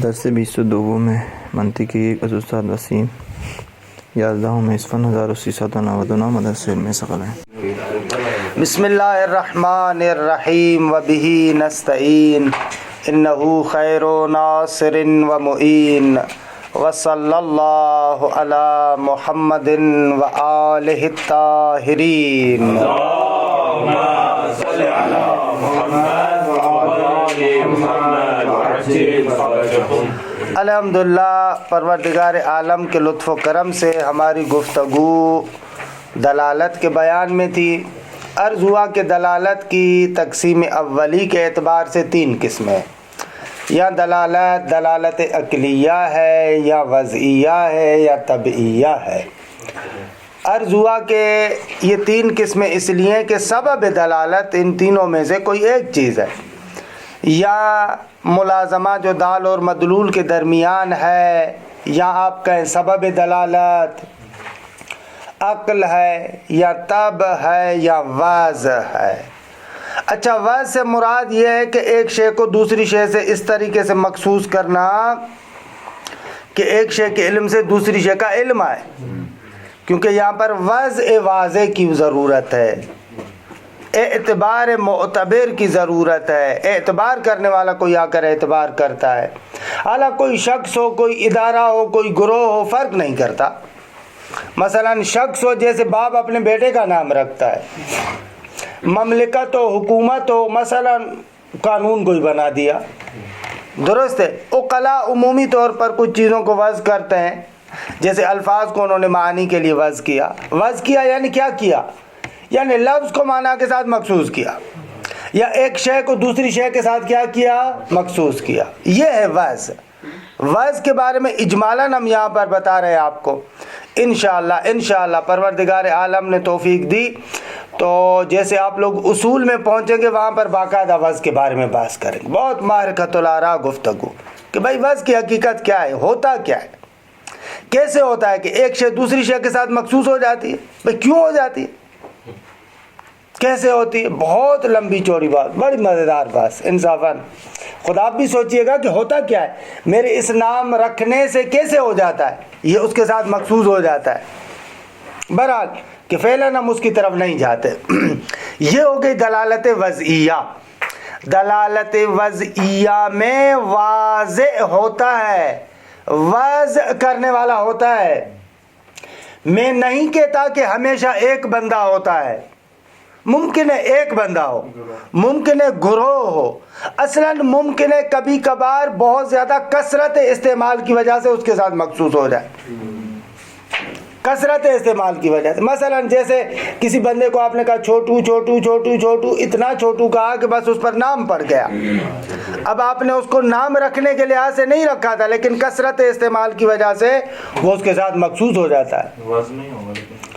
درس 22 میں منطقی از استاد وسیم 11 میں اسفن 1399 مدرسے میں سقل ہیں۔ بسم اللہ الرحمن الرحیم وبہ نستعین انہ خیر ناصر و معین وصلی اللہ علی محمد و آلہ الطاہرین۔ الحمدللہ، پروردگار عالم کے لطف و کرم سے ہماری گفتگو دلالت کے بیان میں تھی۔ عرض ہوا کہ دلالت کی تقسیم اولی کے اعتبار سے 3 قسمیں، یا دلالت عقلیہ ہے، یا وضعیہ ہے، یا طبعیہ ہے۔ عرض ہوا کہ یہ 3 قسمیں اس لیے کہ سبب دلالت ان تینوں میں سے کوئی ایک چیز ہے، یا ملازمہ جو دال اور مدلول کے درمیان ہے، یا آپ کہیں سبب دلالت عقل ہے، یا طب ہے، یا وضع ہے۔ اچھا، وضع سے مراد یہ ہے کہ ایک شے کو دوسری شے سے اس طریقے سے مخصوص کرنا کہ ایک شے کے علم سے دوسری شے کا علم آئے، کیونکہ یہاں پر وضع واضح کی ضرورت ہے، اعتبار معتبر کی ضرورت ہے، اعتبار کرنے والا کوئی آ کر اعتبار کرتا ہے۔ حالا کوئی شخص ہو، کوئی ادارہ ہو، کوئی گروہ ہو، فرق نہیں کرتا۔ مثلا شخص ہو، جیسے باپ اپنے بیٹے کا نام رکھتا ہے، مملکت ہو، حکومت ہو، مثلا قانون کوئی بنا دیا، درست ہے۔ عقلاء عمومی طور پر کچھ چیزوں کو وضع کرتے ہیں، جیسے الفاظ کو انہوں نے معانی کے لیے وضع کیا۔ وضع کیا یعنی کیا کیا؟ یعنی لفظ کو معنی کے ساتھ مخصوص کیا، یا ایک شے کو دوسری شے کے ساتھ کیا کیا؟ مخصوص کیا۔ یہ ہے وضع۔ وضع کے بارے میں اجمالاً ہم یہاں پر بتا رہے ہیں آپ کو۔ انشاءاللہ پروردگار عالم نے توفیق دی تو جیسے آپ لوگ اصول میں پہنچیں گے، وہاں پر باقاعدہ وضع کے بارے میں بحث کریں گے، بہت معرکۃ الاراء گفتگو کہ بھائی وضع کی حقیقت کیا ہے، ہوتا کیا ہے، کیسے ہوتا ہے کہ ایک شے دوسری شے کے ساتھ مخصوص ہو جاتی ہے، بھائی کیوں ہو جاتی ہے، کیسے ہوتی ہے؟ بہت لمبی چوڑی بات، بڑی مزیدار بات انصافاً۔ خود آپ بھی سوچئے گا کہ ہوتا کیا ہے، میرے اس نام رکھنے سے کیسے ہو جاتا ہے، یہ اس کے ساتھ مخصوص ہو جاتا ہے۔ بہرحال کہ فعلاً ہم اس کی طرف نہیں جاتے۔ یہ ہو گئی دلالت وضعیہ۔ دلالت وضعیہ میں واضح ہوتا ہے، وضع کرنے والا ہوتا ہے۔ میں نہیں کہتا کہ ہمیشہ ایک بندہ ہوتا ہے، ممکن ہے ایک بندہ ہو، ممکن ہے گروہ ہو، اصلاً ممکن ہے کبھی کبھار بہت زیادہ کثرت استعمال کی وجہ سے اس کے ساتھ مخصوص ہو جائے، کثرت استعمال کی وجہ سے۔ مثلا جیسے کسی بندے کو آپ نے کہا چھوٹو چھوٹو چھوٹو چھوٹو، اتنا چھوٹو کہا کہ بس اس پر نام پڑ گیا۔ اب آپ نے اس کو نام رکھنے کے لحاظ سے نہیں رکھا تھا، لیکن کثرت استعمال کی وجہ سے وہ اس کے ساتھ مخصوص ہو جاتا ہے۔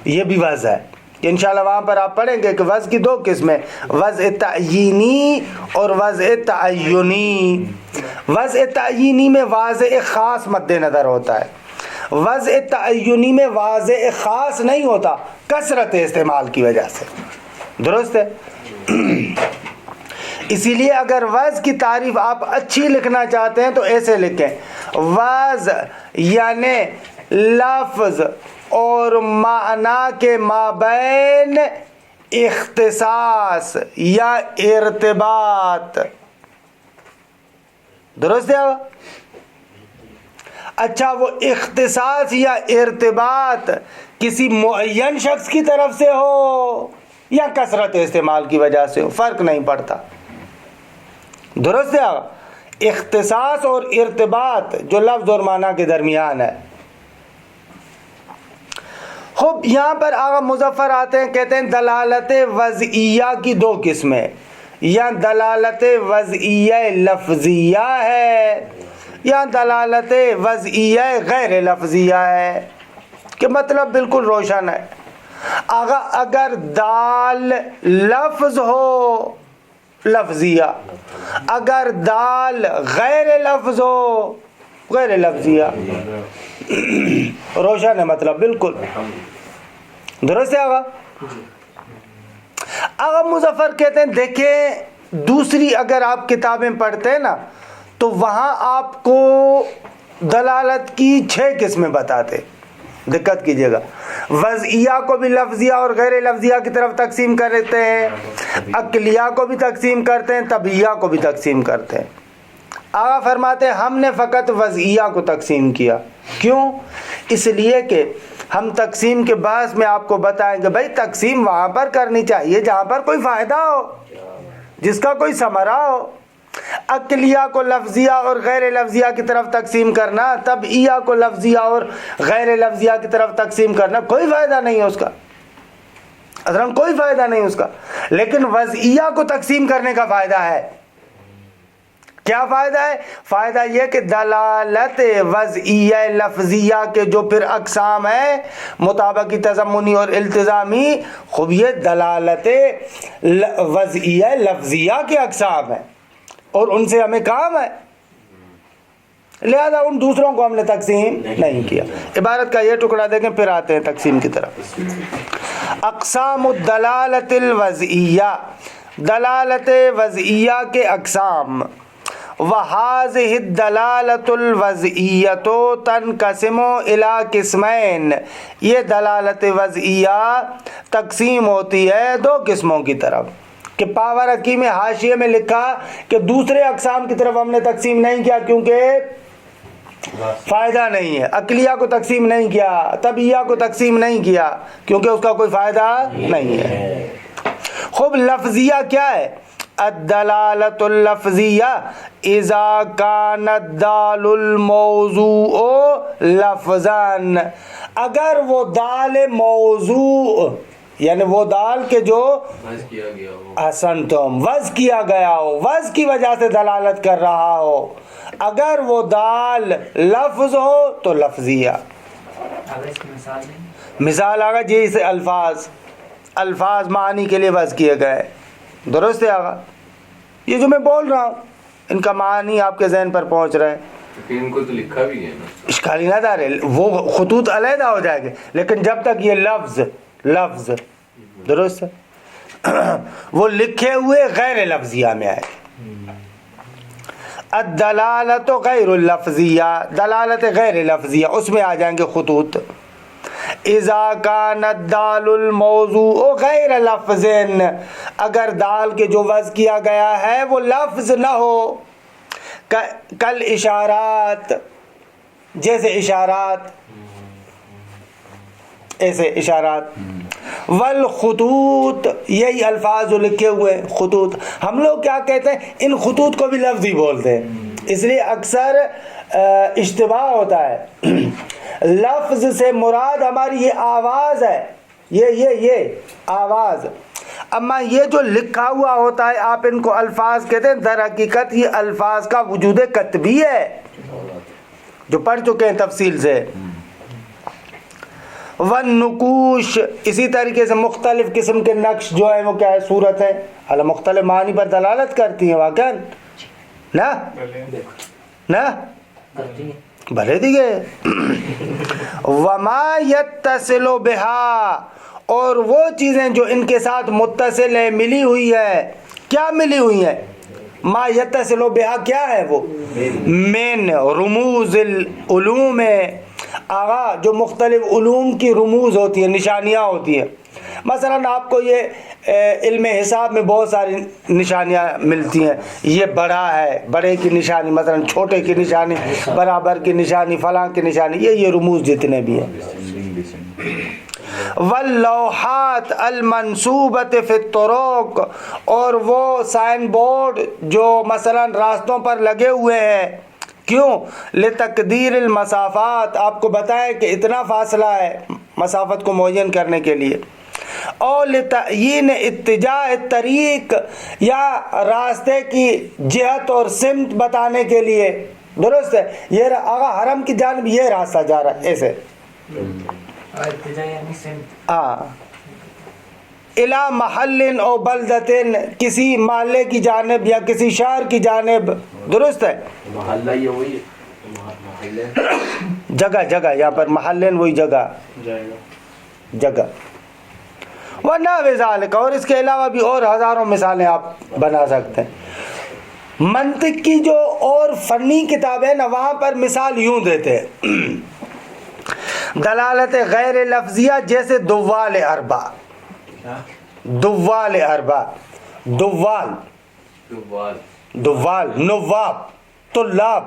یہ بھی وضع ہے۔ انشاءاللہ وہاں پر آپ پڑھیں گے کہ وضع کی 2 قسمیں، وضع تعیینی اور وضع تعینی۔ وضع تعیینی میں واضح خاص مد نظر ہوتا ہے، وضع تعینی میں واضح خاص نہیں ہوتا، کثرت استعمال کی وجہ سے، درست ہے۔ اسی لیے اگر وضع کی تعریف آپ اچھی لکھنا چاہتے ہیں تو ایسے لکھیں، وضع یعنی لفظ اور معنی کے مابین اختصاص یا ارتباط، درست ہے۔ اچھا، وہ اختصاص یا ارتباط کسی معین شخص کی طرف سے ہو یا کثرت استعمال کی وجہ سے ہو، فرق نہیں پڑتا، درست ہے۔ اختصاص اور ارتباط جو لفظ اور معنی کے درمیان ہے۔ خوب، یہاں پر آغا مظفر آتے ہیں، کہتے ہیں دلالت وضعیہ کی 2 قسمیں، یا دلالت وضعیہ لفظیہ ہے، یا دلالت وضعیہ غیر لفظیہ ہے، کہ مطلب بالکل روشن ہے۔ آغا اگر دال لفظ ہو لفظیہ، اگر دال غیر لفظ ہو غیر لفظیہ، روشن ہے مطلب بالکل، درست ہے آغا۔ آغا مظفر کہتے ہیں دیکھیں دوسری اگر آپ کتابیں پڑھتے ہیں نا تو وہاں آپ کو دلالت کی 6 قسمیں بتاتے. دقت کیجیے گا. وضعیہ کو بھی لفظیہ اور غیر لفظیہ کی طرف تقسیم کرتے ہیں, عقلیہ کو بھی تقسیم کرتے ہیں, طبیعیہ کو بھی تقسیم کرتے ہیں. آقا فرماتے ہیں ہم نے فقط وضعیہ کو تقسیم کیا. کیوں؟ اس لیے کہ ہم تقسیم کے بعد میں آپ کو بتائیں گے بھائی تقسیم وہاں پر کرنی چاہیے جہاں پر کوئی فائدہ ہو, جس کا کوئی ثمرہ ہو. عقلیہ کو لفظیہ اور غیر لفظیہ کی طرف تقسیم کرنا, طبعیہ کو لفظیہ اور غیر لفظیہ کی طرف تقسیم کرنا, کوئی فائدہ نہیں ہے اس کا, اصلاً کوئی فائدہ نہیں اس کا. لیکن وضعیہ کو تقسیم کرنے کا فائدہ ہے. کیا فائدہ ہے؟ فائدہ یہ کہ دلالت وضعیہ لفظیہ کے جو پھر اقسام ہیں مطابقی, تضمنی اور التزامی, خوب یہ دلالت وضعیہ لفظیہ کے اقسام ہیں اور ان سے ہمیں کام ہے, لہذا ان دوسروں کو ہم نے تقسیم نہیں کیا. عبارت کا یہ ٹکڑا دیکھیں پھر آتے ہیں تقسیم کی طرف. اقسام الدلالت الوضعیہ, دلالت وضعیہ کے اقسام. وَهَذِهِ الدَّلَالَةُ الْوَضْعِيَّةُ تَنْقَسِمُ إِلَىٰ قِسْمَيْنِ, یہ دلالت وضعیہ تقسیم ہوتی ہے 2 قسموں کی طرف. کہ پاور حکیم حاشیے میں لکھا کہ دوسرے اقسام کی طرف ہم نے تقسیم نہیں کیا کیونکہ فائدہ نہیں ہے. عقلیہ کو تقسیم نہیں کیا, طبیعیہ کو تقسیم نہیں کیا کیونکہ اس کا کوئی فائدہ نہیں ہے. خوب لفظیہ کیا ہے؟ الدلالت اللفظیہ اذا کان الدال الموضوع لفظاً, اگر وہ دال موضوع یعنی وہ دال کے جو احسنتم وضع کیا گیا ہو, وضع کی وجہ سے دلالت کر رہا ہو, اگر وہ دال لفظ ہو تو لفظیہ. مثال آگا جیسے الفاظ معنی کے لیے وضع کیے گئے, درست ہے آگا. یہ جو میں بول رہا ہوں ان کا معنی آپ کے ذہن پر پہنچ رہا ہے, ان کو تو لکھا بھی ہے نا, اشکالی نہ دار ہے, وہ خطوط علیحدہ ہو جائے گے, لیکن جب تک یہ لفظ درست ہے وہ لکھے ہوئے غیر لفظیہ میں آئے. الدلالت غیر اللفظیہ, دلالت غیر لفظیہ اس میں آ جائیں گے خطوط. اذا کان الدال الموضوع غیر لفظ, اگر دال کے جو وضع کیا گیا ہے وہ لفظ نہ ہو. کل اشارات, جیسے اشارات, ایسے اشارات. والخطوط, یہی الفاظ جو لکھے ہوئے خطوط. ہم لوگ کیا کہتے ہیں, ان خطوط کو بھی لفظی بولتے ہیں, اس لیے اکثر اشتباہ ہوتا ہے. لفظ سے مراد ہماری یہ آواز ہے, یہ آواز. اما یہ جو لکھا ہوا ہوتا ہے آپ ان کو الفاظ کہتے ہیں, در حقیقت یہ الفاظ کا وجود کتبی ہے جو پڑھ چکے ہیں تفصیل سے. والنقوش, اسی طریقے سے مختلف قسم کے نقش جو ہیں وہ کیا ہے, صورت ہیں, حالا مختلف معنی پر دلالت کرتی ہیں واقعا نا بھلے دیگے. وما یتصل بہا, اور وہ چیزیں جو ان کے ساتھ متصل ہے, ملی ہوئی ہے. کیا ملی ہوئی ہے؟ ما یتصل بہا کیا ہے وہ؟ من رموز العلوم, آغا جو مختلف علوم کی رموز ہوتی ہیں, نشانیاں ہوتی ہیں. مثلا آپ کو یہ علم حساب میں بہت ساری نشانیاں ملتی ہیں. یہ بڑا ہے, بڑے کی نشانی, مثلا چھوٹے کی نشانی, برابر کی نشانی, فلاں کی نشانی, یہ رموز جتنے بھی ہیں. واللوحات المنصوبۃ فی الطرق, اور وہ سائن بورڈ جو مثلا راستوں پر لگے ہوئے ہیں. کیوں؟ لتقدیر المسافات, آپ کو بتائیں کہ اتنا فاصلہ ہے مسافت کو معین کرنے کے لیے. اور لتعیین اتجاہ الطریق, یا راستے کی جہت اور سمت بتانے کے لیے. درست ہے, یہ آگا حرم کی جانب یہ راستہ جا رہا ہے, ایسے ہاں. الا محل او بلدتن, کسی محلے کی جانب یا کسی شہر کی جانب. درست ہے, محلہ یہ وہی ہے, جگہ یہاں پر محلن وہی جگہ. ونحو ذالک, اور اس کے علاوہ بھی اور ہزاروں مثالیں آپ بنا سکتے ہیں. منطق کی جو اور فنی کتابیں نا وہاں پر مثال یوں دیتے ہیں دلالت غیر لفظیہ جیسے دوال اربع، دوال اربع، دوال دوال، نواب طلاب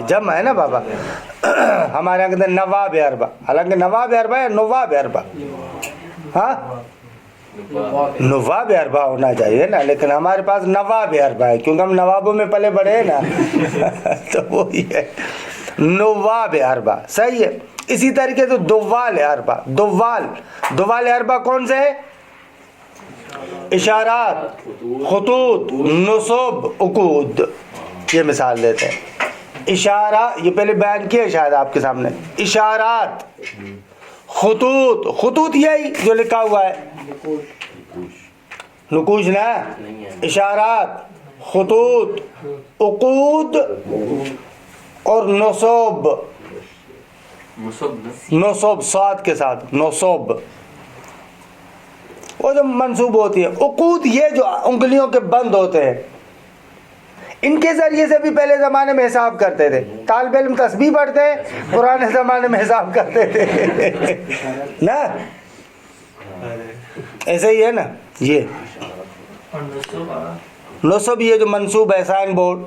جمع ہے نا بابا، ہمارے یہاں کہتے ہیں نواب اربع، حالانکہ نواب اربع یا نواب اربع، ہاں نواب اربع ہونا چاہیے نا، لیکن ہمارے پاس نواب اربع ہے کیونکہ ہم نوابوں میں پلے بڑے ہیں نا تو وہی ہے نواب اربع، صحیح ہے۔ اسی طریقے سے دوال اربع، دوال اربع کون سے ہے؟ اشارات، خطوط، نصب، عقود، یہ مثال دیتے ہیں۔ اشارہ یہ پہلے بیان کیا شاید آپ کے سامنے، اشارات، خطوط، خطوط یہی جو لکھا ہوا ہے، نقوش نا، اشارات، خطوط، عقود اور نصب، نصب صاد کے ساتھ، نصب وہ جو منصوب ہوتی ہے۔ عقود یہ جو انگلیوں کے بند ہوتے ہیں، ان کے ذریعے سے بھی پہلے زمانے میں حساب کرتے تھے۔ طالب علم تسبیح پڑھتے ہیں، پرانے زمانے میں حساب کرتے تھے نا، ایسے ہی ہے نا۔ یہ نصب یہ جو منصوب ہے، سائن بورڈ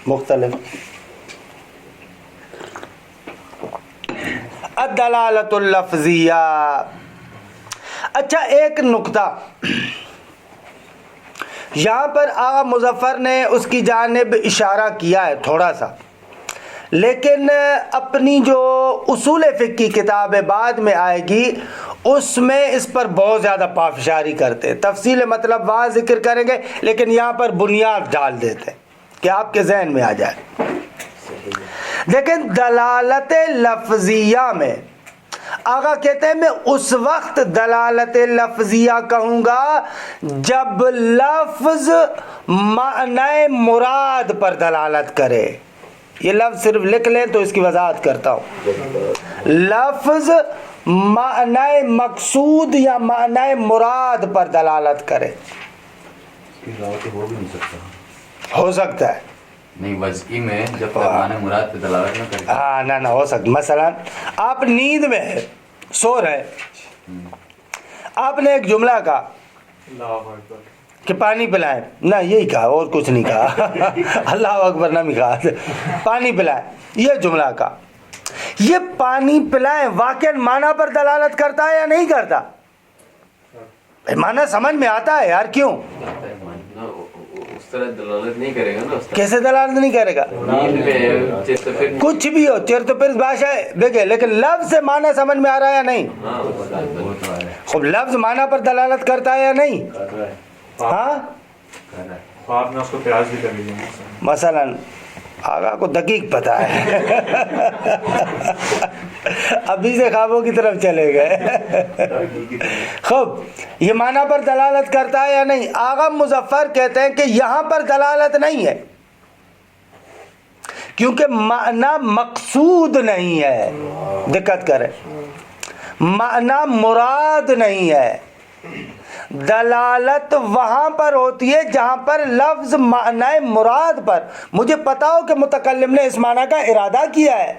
مختلف۔ الدلالۃ اللفظیہ، اچھا ایک نقطہ یہاں پر آغا مظفر نے اس کی جانب اشارہ کیا ہے تھوڑا سا، لیکن اپنی جو اصول فقہ کی کتاب بعد میں آئے گی اس میں اس پر بہت زیادہ پافشاری کرتے ہیں، تفصیل مطلب وہاں ذکر کریں گے، لیکن یہاں پر بنیاد ڈال دیتے ہیں کہ آپ کے ذہن میں آ جائے۔ لیکن دلالت لفظیہ میں آقا کہتے ہیں میں اس وقت دلالت لفظیہ کہوں گا جب لفظ معنی مراد پر دلالت کرے۔ یہ لفظ صرف لکھ لیں تو اس کی وضاحت کرتا ہوں۔ لفظ معنی مقصود یا معنی مراد پر دلالت کرے، ہو سکتا ہے نہیں وضعی میں جب تک معنی مراد پہ دلالت نہ کرے، ہاں نہ ہو سکتا۔ مثلا آپ نیند میں ہے، سو رہے، آپ نے ایک جملہ کہا کہ پانی پلائیں، نہ یہی کہا اور کچھ نہیں کہا اللہ اکبر نہ بھی کہا، پانی پلائیں یہ جملہ کہا۔ یہ پانی پلائیں واقعا معنی پر دلالت کرتا ہے یا نہیں کرتا؟ معنی سمجھ میں آتا ہے یار، کیوں اس طرح دلالت نہیں کرے گا نا۔ کیسے دلالت نہیں کرے گا؟ نیند میں چست پھر کچھ بھی ہو، چیر تو پھر بھاشا ہے دیکھیں، لیکن لفظ سے معنی سمجھ میں آ رہا ہے یا نہیں؟ خوب لفظ معنی پر دلالت کرتا ہے یا نہیں؟ ہاں آپ نے اس کو پیاز بھی کر لیجیے مثلا آقا کو دقیق پتہ ہے ابھی سے خوابوں کی طرف چلے گئے۔ خوب یہ معنی پر دلالت کرتا ہے یا نہیں؟ آقا مظفر کہتے ہیں کہ یہاں پر دلالت نہیں ہے کیونکہ معنی مقصود نہیں ہے، دقت کرے، معنی مراد نہیں ہے۔ دلالت وہاں پر ہوتی ہے جہاں پر لفظ معنی مراد پر، مجھے پتا ہو کہ متکلم نے اس معنی کا ارادہ کیا ہے،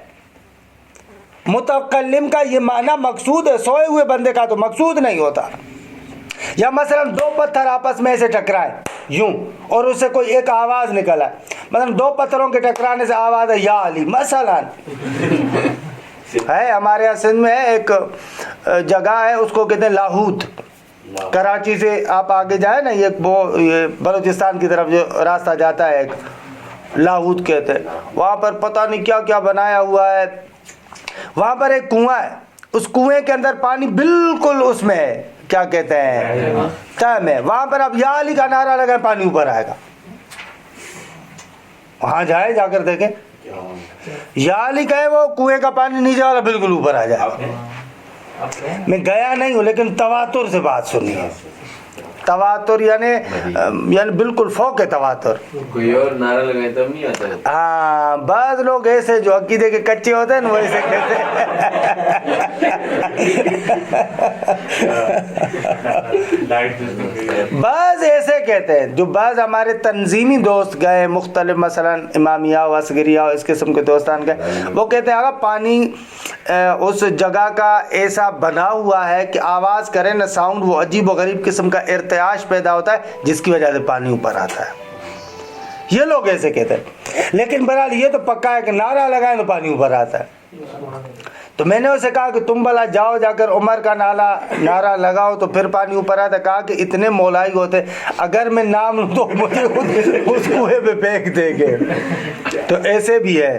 متکلم کا یہ معنی مقصود ہے، سوئے ہوئے بندے کا تو مقصود نہیں ہوتا۔ یا مثلا دو پتھر آپس میں ایسے ٹکرائے یوں اور اس سے کوئی ایک آواز نکلا، مثلا دو پتھروں کے ٹکرانے سے آواز ہے یا علی، مثلا ہے ہمارے یہاں سندھ میں ایک جگہ ہے اس کو کہتے ہیں لاہوت، کراچی سے آپ آگے جائیں نا، یہ بلوچستان کی طرف جو راستہ جاتا ہے ایک لاہوت کہتے ہیں، وہاں پر پتہ نہیں کیا کیا بنایا ہوا ہے۔ وہاں پر ایک کنواں ہے، اس کنویں کے اندر پانی بالکل اس میں ہے، کیا کہتے ہیں تم ہے، وہاں پر اب یا علی کا نعرہ لگائیں پانی اوپر آئے گا، وہاں جائے جا کر دیکھیں یا علی کہے وہ کنویں کا پانی نیچے والا بالکل اوپر آ جائے گا۔ میں گیا نہیں ہوں لیکن تواتر سے بات سنی ہے، تواتر یعنی بالکل فوق تواتر. کوئی اور نعرہ لگائے تب نہیں آتا ہے. ہاں بعض لوگ ایسے جو عقیدے کے کچے ہوتے ہیں نا وہ ایسے کہتے ہیں. بعض ایسے کہتے ہیں جو بعض ہمارے تنظیمی دوست گئے مختلف مثلا امامیہ و اصغریہ و اس قسم کے دوستان گئے, وہ کہتے ہیں اگر پانی اس جگہ کا ایسا بنا ہوا ہے کہ آواز کرے نا ساؤنڈ, وہ عجیب و غریب قسم کا ارتعاش پیدا ہوتا ہے جس کی وجہ سے پانی اوپر آتا ہے. یہ لوگ ایسے کہتے ہیں. لیکن بہرحال یہ تو پکا ہے کہ نعرہ لگائیں تو پانی اوپر آتا ہے. تو میں نے اسے کہا کہ تم بھلا جاؤ جا کر عمر کا نعرہ لگاؤ تو پھر پانی اوپر آتا. کہا کہ اتنے مولائی ہوتے, اگر میں نام لوں تو مجھے اس کنویں پہ پھینک دیں گے. تو ایسے بھی ہے.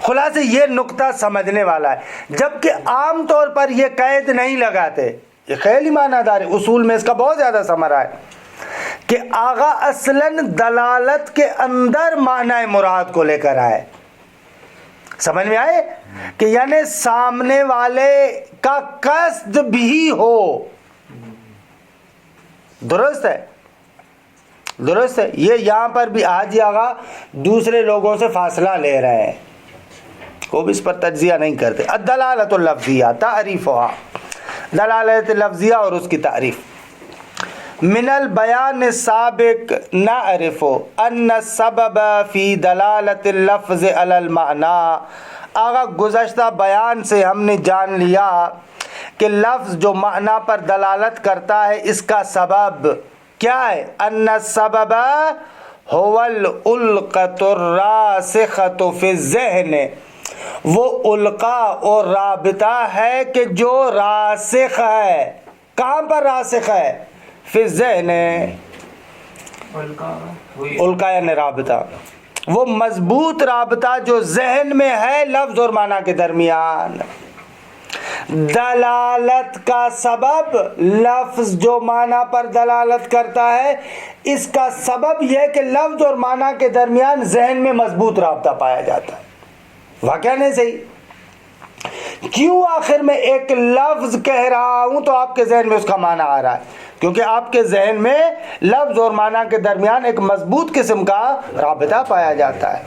خلاصے یہ نقطہ سمجھنے والا ہے, جبکہ عام طور پر یہ قید نہیں لگاتے. یہ خیالی معنی دار اصول میں اس کا بہت زیادہ ثمرہ ہے کہ آغا اصلاً دلالت کے اندر معنی مراد کو لے کر آئے. سمجھ میں آئے کہ یعنی سامنے والے کا قصد بھی ہو. درست ہے, درست ہے. یہ یہاں پر بھی حاجی آغا دوسرے لوگوں سے فاصلہ لے رہے ہیں, وہ بھی اس پر تجزیہ نہیں کرتے. الدلالۃ اللفظیہ تعریفها, دلالت لفظیہ اور اس کی تعریف. من البیان السابق نعرف ان السبب فی دلالت اللفظ علی المعنی. آگا گزشتہ بیان سے ہم نے جان لیا کہ لفظ جو معنی پر دلالت کرتا ہے اس کا سبب کیا ہے. ان السبب هو الالقۃ الراسخۃ فی الذہن, وہ القا اور رابطہ ہے کہ جو راسخ ہے. کہاں پر راسخ ہے؟ فی الذہن. القا یعنی رابطہ, وہ مضبوط رابطہ جو ذہن میں ہے لفظ اور معنی کے درمیان. دلالت کا سبب لفظ جو معنی پر دلالت کرتا ہے, اس کا سبب یہ کہ لفظ اور معنی کے درمیان ذہن میں مضبوط رابطہ پایا جاتا ہے. واقعہ نہیں صحیح؟ کیوں آخر میں ایک لفظ کہہ رہا ہوں تو آپ کے ذہن میں اس کا معنی آ رہا ہے؟ کیونکہ آپ کے ذہن میں لفظ اور معنی کے درمیان ایک مضبوط قسم کا رابطہ پایا جاتا ہے.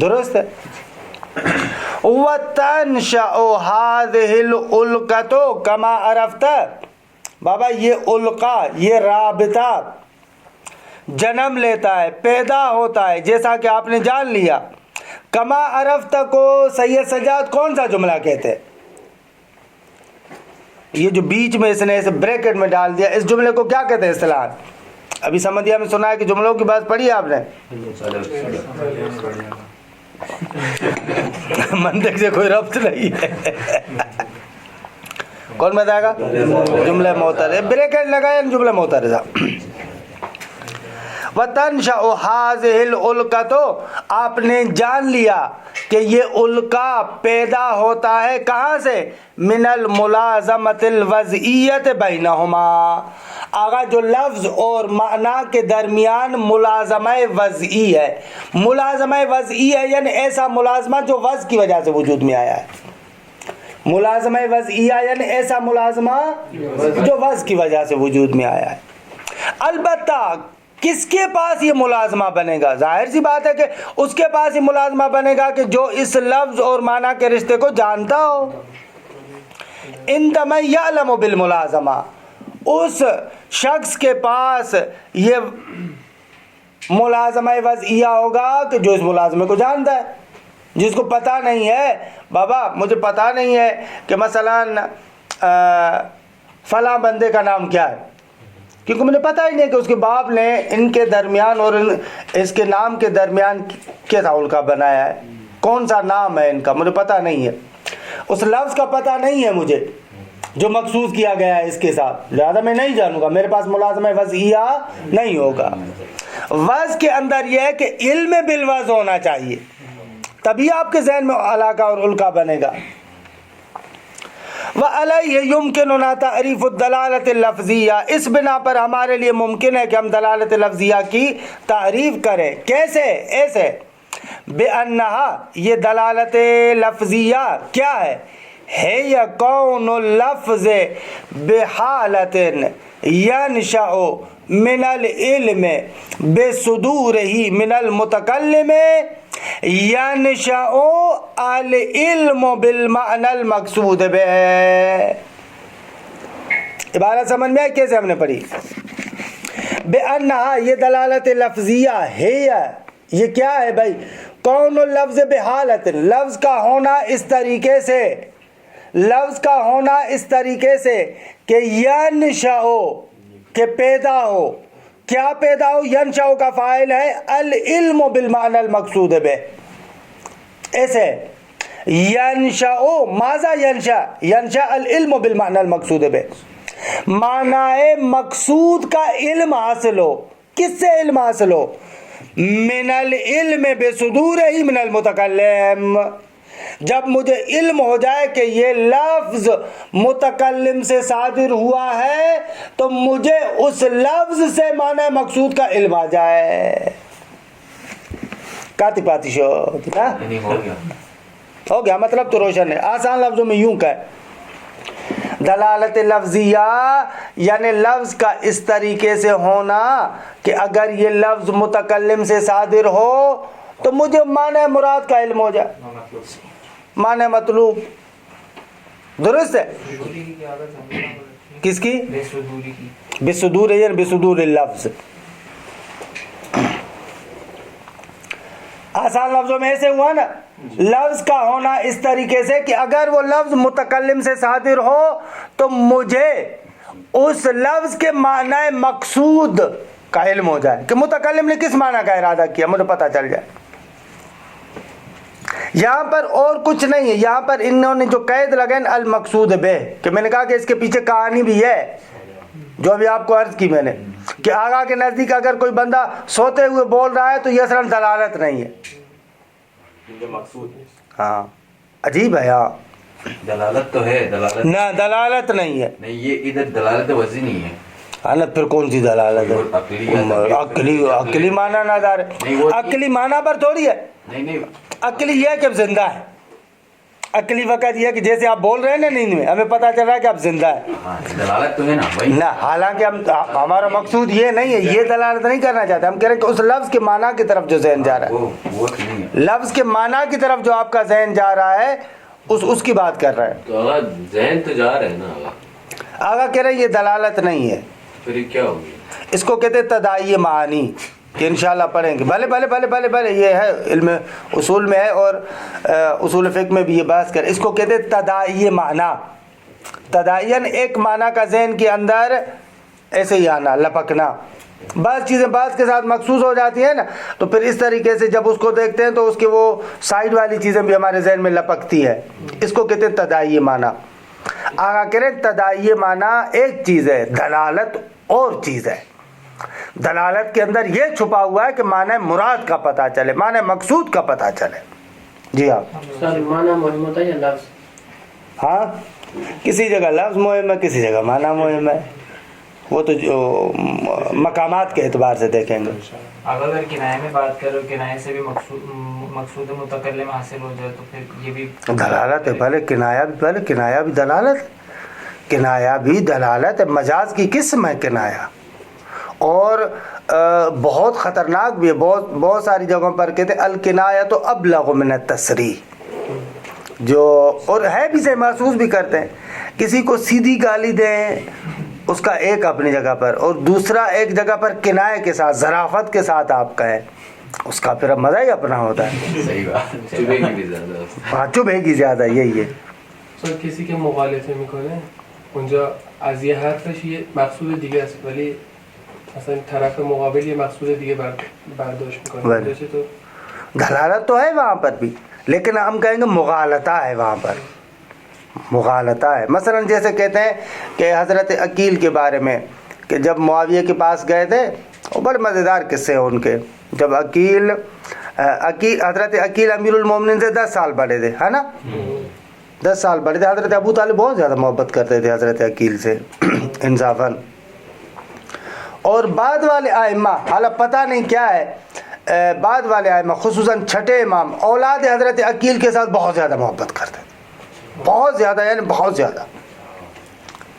درست ہے. وَتَنْشَأُ هَذِهِ الْأُلْقَةُ كَمَا عَرَفْتَ. بابا یہ القا, یہ رابطہ جنم لیتا ہے, پیدا ہوتا ہے جیسا کہ آپ نے جان لیا. کما عرفت کو سید سجاد کون سا جملہ کہتے ہیں؟ یہ جو بیچ میں اس نے اسے بریکٹ میں ڈال دیا, اس جملے کو کیا کہتے ہیں اصطلاحاً؟ ابھی سمدھیا میں سنا ہے کہ جملوں کی بات پڑھی ہے آپ نے؟ منطق سے کوئی ربط نہیں ہے. کون بتائے گا؟ جملہ معترض. بریکٹ لگایا جملہ معترضہ. وَتَنْشَأُ هَذِهِ الْأُلْقَةُ, آپ نے جان لیا کہ یہ القا پیدا ہوتا ہے کہاں سے؟ من الملازمۃ الوضعیۃ بینہما. آگا جو لفظ اور معنی کے درمیان ملازمہ وضعی ہے. ملازمہ وضعی ہے یعنی ایسا ملازمہ جو وضع کی وجہ سے وجود میں آیا ہے. ملازمہ وضعیہ یعنی ایسا ملازمہ جو وضع کی وجہ سے وجود میں آیا ہے. البتہ کس کے پاس یہ ملازمہ بنے گا؟ ظاہر سی بات ہے کہ اس کے پاس یہ ملازمہ بنے گا کہ جو اس لفظ اور معنی کے رشتے کو جانتا ہو. انما یعلم بالملازمہ, اس شخص کے پاس یہ ملازمہ وضعیہ ہوگا کہ جو اس ملازمے کو جانتا ہے. جس کو پتہ نہیں ہے, بابا مجھے پتہ نہیں ہے کہ مثلا فلاں بندے کا نام کیا ہے, کیونکہ مجھے پتہ ہی نہیں کہ اس کے باپ نے ان کے درمیان اور اس کے نام کے درمیان کیسا القا بنایا ہے, کون سا نام ہے ان کا, مجھے پتہ نہیں ہے. اس لفظ کا پتہ نہیں ہے مجھے جو مخصوص کیا گیا ہے اس کے ساتھ, لہذا میں نہیں جانوں گا, میرے پاس ملازمہ وضعیہ نہیں ہوگا. وضع کے اندر یہ ہے کہ علم بالوضع ہونا چاہیے, تبھی آپ کے ذہن میں علاقہ اور القا بنے گا. وعلیہ یمکننا تعریف الدلالت اللفظیہ, اس بنا پر ہمارے لیے ممکن ہے کہ ہم دلالت لفظیہ کی تعریف کریں. کیسے؟ ایسے بِأَنَّهَا, یہ دلالت لفظیہ کیا ہے؟ ہے کون اللفظ بحالت ینشأ من العلم بصدورہ من المتکلم ینشأ العلم بالمعنی المقصود بہ. عبارت سمجھ میں آئی کیسے ہم نے پڑھی؟ بأنہا یہ دلالت لفظیہ ہے. یہ کیا ہے بھائی؟ کون اللفظ بحالت، لفظ کا ہونا اس طریقے سے، لفظ کا ہونا اس طریقے سے کہ ینشأ کہ پیدا ہو. کیا پیدا ہو؟ ینشأ کا فاعل ہے العلم بالمعنی المقصود بہ. ایسے ینشأ ماذا ینشأ؟ ینشأ العلم بالمعنی المقصود بہ. معنی مقصود کا علم حاصل ہو. کس سے علم حاصل ہو؟ من العلم بصدورہ من المتکلم. جب مجھے علم ہو جائے کہ یہ لفظ متکلم سے صادر ہوا ہے تو مجھے اس لفظ سے معنی مقصود کا علم آ جائے. کاتی پاتی شو یعنی ہو گیا. ہو گیا، مطلب تو روشن ہے. آسان لفظوں میں یوں کہ دلالت لفظیہ یعنی لفظ کا اس طریقے سے ہونا کہ اگر یہ لفظ متکلم سے صادر ہو تو مجھے معنی مراد کا علم ہو جائے، معنی مطلوب. درست ہے؟ کس کی؟ بصدور یعنی بصدور اللفظ. آسان لفظوں میں ایسے ہوا نا، لفظ کا ہونا اس طریقے سے کہ اگر وہ لفظ متکلم سے صادر ہو تو مجھے اس لفظ کے معنی مقصود کا علم ہو جائے کہ متکلم نے کس معنی کا ارادہ کیا، مجھے پتہ چل جائے. یہاں پر اور کچھ نہیں ہے. یہاں پر انہوں نے جو قید لگائے المقصود بہ، کہ میں نے کہا کہ اس کے پیچھے کہانی بھی ہے جو ابھی آپ کو عرض کی میں نے کہ آگاہ کے نزدیک اگر کوئی بندہ سوتے ہوئے بول رہا ہے تو یہ اصلاً دلالت نہیں ہے. ہاں عجیب ہے. ہاں دلالت تو ہے، دلالت نہ دلالت نہیں ہے. نہیں، یہ ادھر دلالت وضعی نہیں ہے. ہاں نا، پھر کون سی دلالت ہے؟ عقلی معنی نہ دار ہے. عقلی معنی پر تھوڑی ہے. نہیں عقلی یہ ہے کہ اب زندہ ہے. عقلی وقت یہ ہے کہ جیسے آپ بول رہے ہیں نا نیند میں، ہمیں پتہ چل رہا ہے کہ آپ زندہ ہے. دلالت تو ہے نا وہی نہ، حالانکہ ہمارا مقصود یہ نہیں ہے، یہ دلالت نہیں کرنا چاہتے. ہم کہہ رہے ہیں کہ اس لفظ کے معنی کی طرف جو ذہن جا رہا ہے، وہ نہیں ہے. لفظ کے معنی کی طرف جو آپ کا ذہن جا رہا ہے اس کی بات کر رہے ہیں. تو آغا ذہن تو جا رہا ہے نا. آگا کہہ رہے ہیں یہ دلالت نہیں ہے. پھر یہ کیا ہوگی؟ اس کو کہتے ہیں تداعی معانی، کہ انشاءاللہ پڑھیں گے. بھلے بھلے بھلے بھلے بھلے یہ ہے علم اصول میں ہے اور اصول فقہ میں بھی یہ بحث کر. اس کو کہتے ہیں تداعی معنی. تداعین ایک معنی کا ذہن کے اندر ایسے ہی آنا، لپکنا. بعض چیزیں بعض کے ساتھ مخصوص ہو جاتی ہیں نا، تو پھر اس طریقے سے جب اس کو دیکھتے ہیں تو اس کے وہ سائیڈ والی چیزیں بھی ہمارے ذہن میں لپکتی ہے. اس کو کہتے ہیں تداعی معنی. آگا کریں تداعی معنی ایک چیز ہے، دلالت اور چیز ہے. دلالت کے اندر یہ چھپا ہوا ہے کہ معنی مراد کا پتہ چلے، معنی مقصود کا پتہ چلے. جی ہاں معنی مهم ہوتا ہے یا لفظ؟ ہاں، کسی جگہ لفظ مهم ہے، کسی جگہ معنی مهم ہے. وہ تو جو مقامات کے اعتبار سے دیکھیں گے. اگر کنایہ میں بات کرو، کنایہ سے بھی مقصود متکلم حاصل ہو جائے تو پھر یہ بھی دلالت ہے. پہلے کنایہ بھی دلالت، کنایہ بھی دلالت ہے. مجاز کی قسم ہے کنایہ، اور بہت خطرناک بھی ہے. بہت ساری جگہوں پر کہتے ہیں الکنایۃ ابلغ من التصریح، جو اور ہے بھی سے محسوس بھی کرتے ہیں. کسی کو سیدھی گالی دیں اس کا ایک اپنی جگہ پر، اور دوسرا ایک جگہ پر کنایہ کے ساتھ ذرافت کے ساتھ آپ کہیں، اس کا پھر مزہ ہی اپنا ہوتا ہے. صحیح بات. چبھے گی بھی زیادہ. ہاں چبھے گی زیادہ، یہی ہے. کسی که مخالفه میکنه اونجا از یه حرفش یه مقصود دیگه است، ولی مثلا طرف مقابل یه مقصود دیگه برداشت میکنه. تو دلالت تو ہے وہاں پر بھی، لیکن ہم کہیں گے مغالطہ ہے وہاں پر، مغالطہ ہے. مثلا جیسے کہتے ہیں کہ حضرت عقیل کے بارے میں کہ جب معاویہ کے پاس گئے تھے، وہ بڑے مزیدار قصے ہیں ان کے. جب حضرت عقیل امیر المومنین سے 10 سال بڑے تھے، ہے نا، 10 سال بڑے تھے. حضرت ابو طالب بہت زیادہ محبت کرتے تھے حضرت عقیل سے انصافاً. اور بعد والے ائمہ، حالانکہ پتہ نہیں کیا ہے، بعد والے ائمہ خصوصاً چھٹے امام اولاد حضرت عقیل کے ساتھ بہت زیادہ محبت کرتے تھے. بہت زیادہ، یعنی بہت زیادہ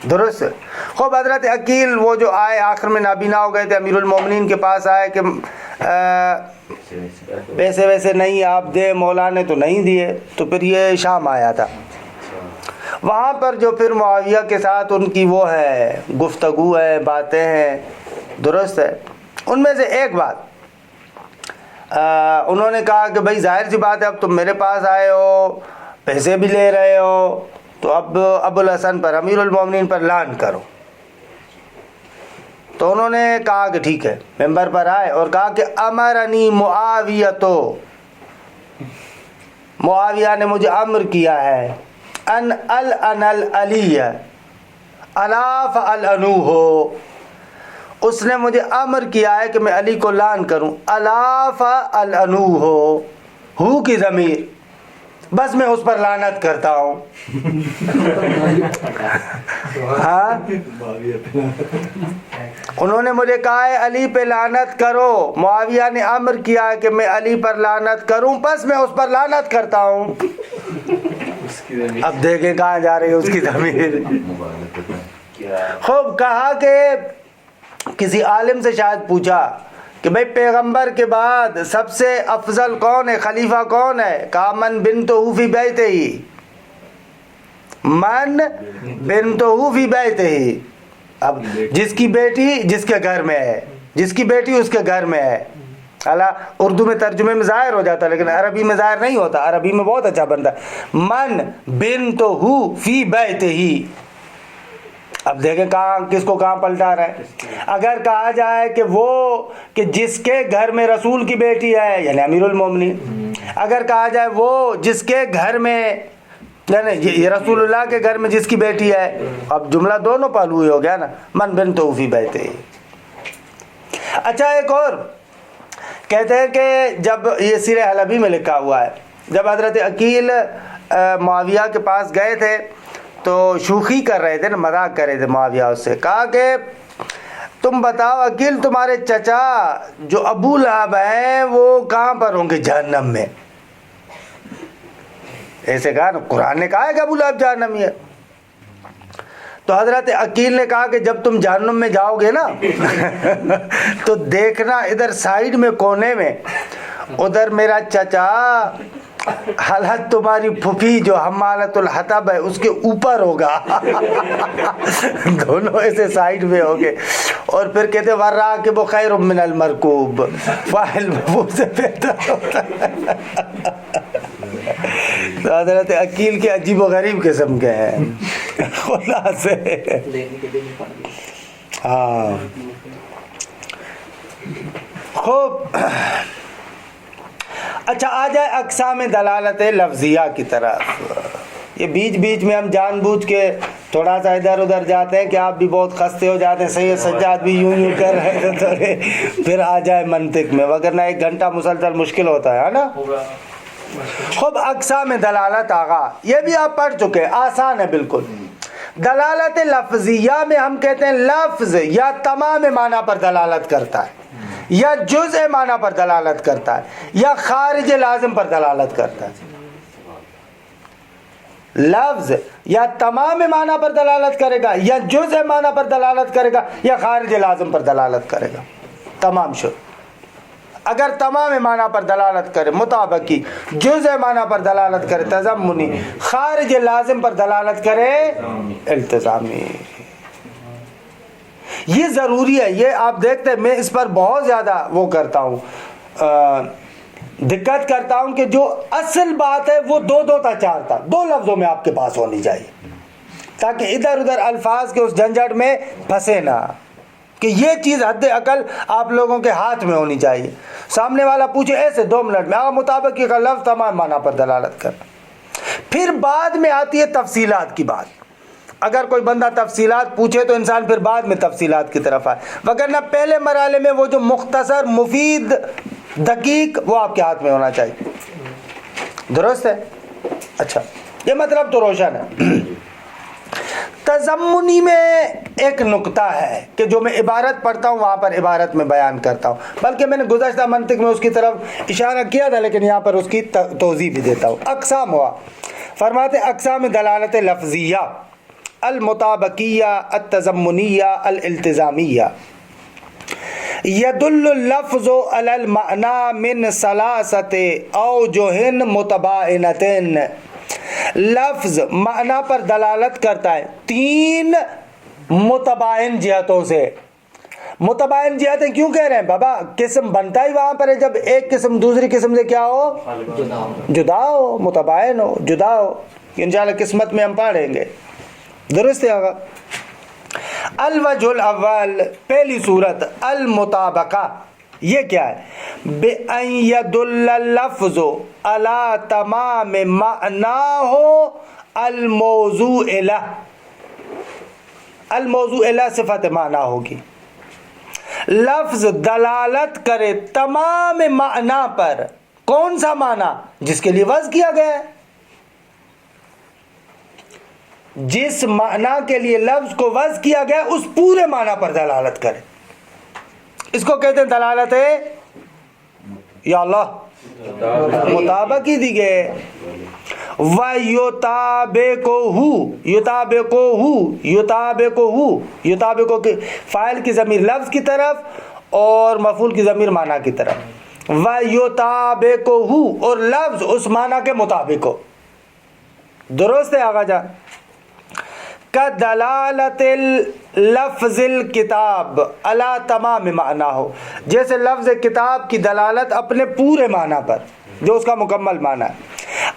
درست ہے. خوب حضرت عقیل وہ جو آئے آخر میں نابینا ہو گئے تھے، امیر المومنین کے پاس آئے کہ پیسے ویسے نہیں آپ دے، مولا نے تو نہیں دیے. تو پھر یہ شام آیا تھا، وہاں پر جو پھر معاویہ کے ساتھ ان کی وہ ہے گفتگو ہے، باتیں ہیں، درست ہے. ان میں سے ایک بات انہوں نے کہا کہ بھائی ظاہر سی بات ہے، اب تم میرے پاس آئے ہو، پیسے بھی لے رہے ہو، تو اب ابو الحسن پر، امیر المومنین پر لعن کرو. تو انہوں نے کہا کہ ٹھیک ہے، ممبر پر آئے اور کہا کہ امرنی معاویہ نے مجھے امر کیا ہے ان العن العلی الا فالعنوہ، اس نے مجھے امر کیا ہے کہ میں علی کو لعن کروں. الا فالعنوہ، ہو کی ضمیر، بس میں اس پر لعنت کرتا ہوں. ہاں انہوں نے مجھے کہا ہے علی پہ لعنت کرو، معاویہ نے امر کیا ہے کہ میں علی پر لعنت کروں، بس میں اس پر لعنت کرتا ہوں. اب دیکھیں کہاں جا رہی ہے اس کی ضمیر. خوب کہا کہ کسی عالم سے شاید پوچھا کہ بھئی پیغمبر کے بعد سب سے افضل کون ہے، خلیفہ کون ہے؟ کہا من بنتہ فی بیتہ، من بنتہ فی بیتہ. اب جس کی بیٹی جس کے گھر میں ہے، جس کی بیٹی اس کے گھر میں ہے. اردو میں ترجمے میں ظاہر ہو جاتا ہے لیکن عربی میں ظاہر نہیں ہوتا، عربی میں بہت اچھا بنتا ہے. من بنتہ فی بیتہ. اب دیکھیں کہاں کس کو کہاں پلٹا رہا ہے. اگر کہا جائے کہ وہ کہ جس کے گھر میں رسول کی بیٹی ہے یعنی امیر المومنین، اگر کہا جائے وہ جس کے گھر میں یعنی یہ رسول اللہ کے گھر میں جس کی بیٹی ہے، اب جملہ دونوں پہلو ہی ہو گیا نا، من بنتہ فی بیتہ. اچھا ایک اور کہتے ہیں کہ جب یہ سیر حلبی میں لکھا ہوا ہے، جب حضرت عقیل معاویہ کے پاس گئے تھے تو شوخی کر رہے تھے نا، مذاق کر رہے تھے معاویہ اس سے. کہا کہ تم بتاؤ عقیل تمہارے چچا جو ابو لہب ہیں وہ کہاں پر ہوں گے؟ جہنم میں. ایسے کہا نا، قرآن نے کہا ہے کہ ابو لہب جہنمی ہے. تو حضرت عقیل نے کہا کہ جب تم جہنم میں جاؤ گے نا تو دیکھنا ادھر سائیڈ میں کونے میں ادھر میرا چچا حالت تمہاری پھوپھی جو حمالت الحطب ہے اس کے اوپر ہوگا. دونوں ایسے سائیڈ میں ہوگے. اور پھر کہتے والراکب خیر من المرکوب، فاعل مفعول سے بہتر ہوتا ہے. تو حضرت عقیل کے عجیب و غریب قسم کے ہیں خدا سے. ہاں خوب. اچھا آ جائے اقسام دلالت لفظیہ کی طرف. یہ بیچ بیچ میں ہم جان بوجھ کے تھوڑا سا ادھر ادھر جاتے ہیں کہ آپ بھی بہت خستے ہو جاتے ہیں. سید سجاد بھی یوں کر رہے تھے پھر آ جائے منطق میں، وگرنہ ایک گھنٹہ مسلسل مشکل ہوتا ہے نا. خب اقسام دلالت آغا یہ بھی آپ پڑھ چکے، آسان ہے بالکل. دلالت لفظیہ میں ہم کہتے ہیں لفظ یا تمام معنی پر دلالت کرتا ہے، یا جزء معنی پر دلالت کرتا ہے، یا خارج لازم پر دلالت کرتا ہے. لفظ یا تمام معنی پر دلالت کرے گا، یا جزء معنی پر دلالت کرے گا، یا خارج لازم پر دلالت کرے گا. تمام شد. اگر تمام معنی پر دلالت کرے مطابقی، جزء معنی پر دلالت کرے تضمنی، خارج لازم پر دلالت کرے التزامی. یہ ضروری ہے. یہ آپ دیکھتے ہیں میں اس پر بہت زیادہ وہ کرتا ہوں، دقت کرتا ہوں کہ جو اصل بات ہے وہ دو تا چار تا دو لفظوں میں آپ کے پاس ہونی چاہیے، تاکہ ادھر ادھر الفاظ کے اس جھنجھٹ میں پھنسے نہ. کہ یہ چیز حد عقل آپ لوگوں کے ہاتھ میں ہونی چاہیے. سامنے والا پوچھے ایسے 2 منٹ میں مطابقی کا لفظ تمام معنی پر دلالت کر. پھر بعد میں آتی ہے تفصیلات کی بات. اگر کوئی بندہ تفصیلات پوچھے تو انسان پھر بعد میں تفصیلات کی طرف آئے، وگرنہ پہلے مرحلے میں وہ جو مختصر مفید دقیق وہ آپ کے ہاتھ میں ہونا چاہیے. درست ہے؟ اچھا یہ مطلب تو روشن ہے. تضمنی میں ایک نقطہ ہے کہ جو میں عبارت پڑھتا ہوں وہاں پر عبارت میں بیان کرتا ہوں، بلکہ میں نے گزشتہ منطق میں اس کی طرف اشارہ کیا تھا لیکن یہاں پر اس کی توضیح بھی دیتا ہوں. اقسام ہوا فرماتے اقسام دلالت لفظیہ: المطابقیہ، التضمنیہ، الالتزامیہ۔ يدل اللفظ على المعنى من ثلاثة أوجه متباینة، لفظ معنی پر دلالت کرتا ہے 3 متباین جہتوں سے۔ متباین جہتیں کیوں کہہ رہے ہیں بابا؟ قسم بنتا ہی وہاں پر ہے جب ایک قسم دوسری قسم سے کیا ہو؟ جدا ہو، متباین ہو، جدا ہو۔ انشاءاللہ قسمت میں ہم پڑھیں گے، درست ہے ہوگا۔ الوجہ الاول، پہلی صورت المطابقہ، یہ کیا ہے؟ بِأَن يَدُلَّ اللَّفْظُ عَلَى تَمَامِ مَعْنَاهُ الْمَوْضُوعِ لَهُ۔ الموضوع لہ صفت معنی ہوگی، لفظ دلالت کرے تمام معنی پر۔ کون سا معنی؟ جس کے لیے وضع کیا گیا ہے، جس معنی کے لیے لفظ کو وضع کیا گیا اس پورے معنی پر دلالت کرے، اس کو کہتے ہیں دلالت ہے یا اللہ مطابق ہی دی گئے۔ وَيُطَابِقُهُ، یطابقُهُ کے فاعل کی ضمیر لفظ کی طرف اور مفعول کی ضمیر معنی کی طرف۔ وَيُطَابِقُهُ، اور لفظ اس معنی کے مطابق ہو، درست ہے آقا جان۔ کدلالت لفظ الکتاب علی تمام معنی ہو، جیسے لفظ کتاب کی دلالت اپنے پورے معنی پر جو اس کا مکمل معنی ہے۔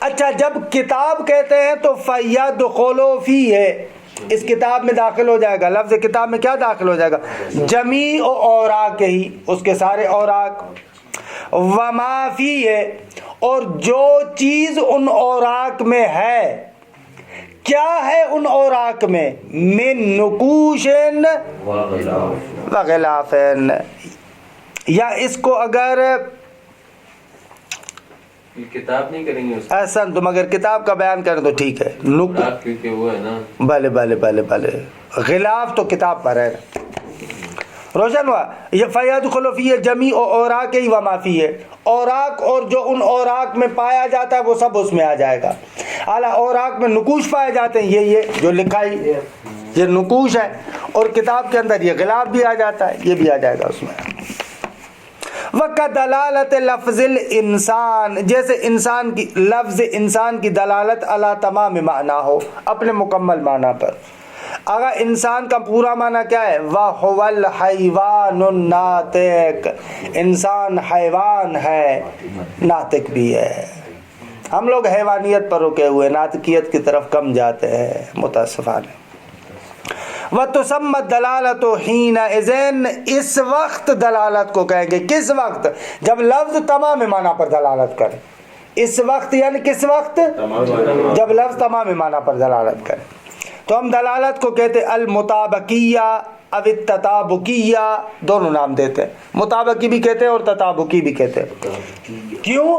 اچھا، جب کتاب کہتے ہیں تو فَيَدْخُلُ فِيهِ، اس کتاب میں داخل ہو جائے گا، لفظ کتاب میں کیا داخل ہو جائے گا؟ جمیع اوراق ہی، اس کے سارے اوراق۔ وَمَا فِيهِ، اور جو چیز ان اوراق میں ہے، کیا ہے ان اوراق میں؟ من نقوش وغلاف، یا اس کو اگر کتاب نہیں کریں گے اس احسن، تم اگر کتاب کا بیان کریں تو ٹھیک ہے، کتاب کیونکہ وہ ہے نا، بلے بلے بلے بلے، غلاف تو کتاب پر ہے، روشن ہوا۔ یہ فَيَدْخُلُ فِيهِ جَمِيعُ أَوْرَاقِهِ وَمَا فِيهِ، اوراق اور جو ان اوراق میں پایا جاتا ہے وہ سب اس میں آ جائے گا۔ اعلیٰ اوراق میں نقوش پائے جاتے ہیں، یہ جو لکھائی یہ نقوش ہے، اور کتاب کے اندر یہ غلاف بھی آ جاتا ہے، یہ بھی آ جائے گا اس میں۔ وَكَدَلَالَةِ لَفْظِ الْإِنسان، جیسے انسان کی لفظ انسان کی دلالت علی تمام معنی ہو، اپنے مکمل معنی پر۔ اگر انسان کا پورا معنی کیا ہے؟ وَهُوَ الْحَيْوَانُ النَّاطِقُ، انسان حیوان ہے، ناطق بھی ہے۔ ہم لوگ حیوانیت پر رکے ہوئے، ناطقیت کی طرف کم جاتے ہیں، متاسفانہ۔ وَتُسَمَّى الدَّلَالَةُ حِينَئِذٍ، اس وقت دلالت کو کہیں گے، کس وقت؟ جب لفظ تمام معنی پر دلالت کرے۔ اس وقت یعنی کس وقت؟ جب لفظ تمام معنی پر دلالت کرے، تو ہم دلالت کو کہتے المطابقیہ اب التطابقیہ، دونوں نام دیتے ہیں، مطابقی بھی کہتے ہیں اور تطابقی بھی کہتے ہیں۔ کیوں؟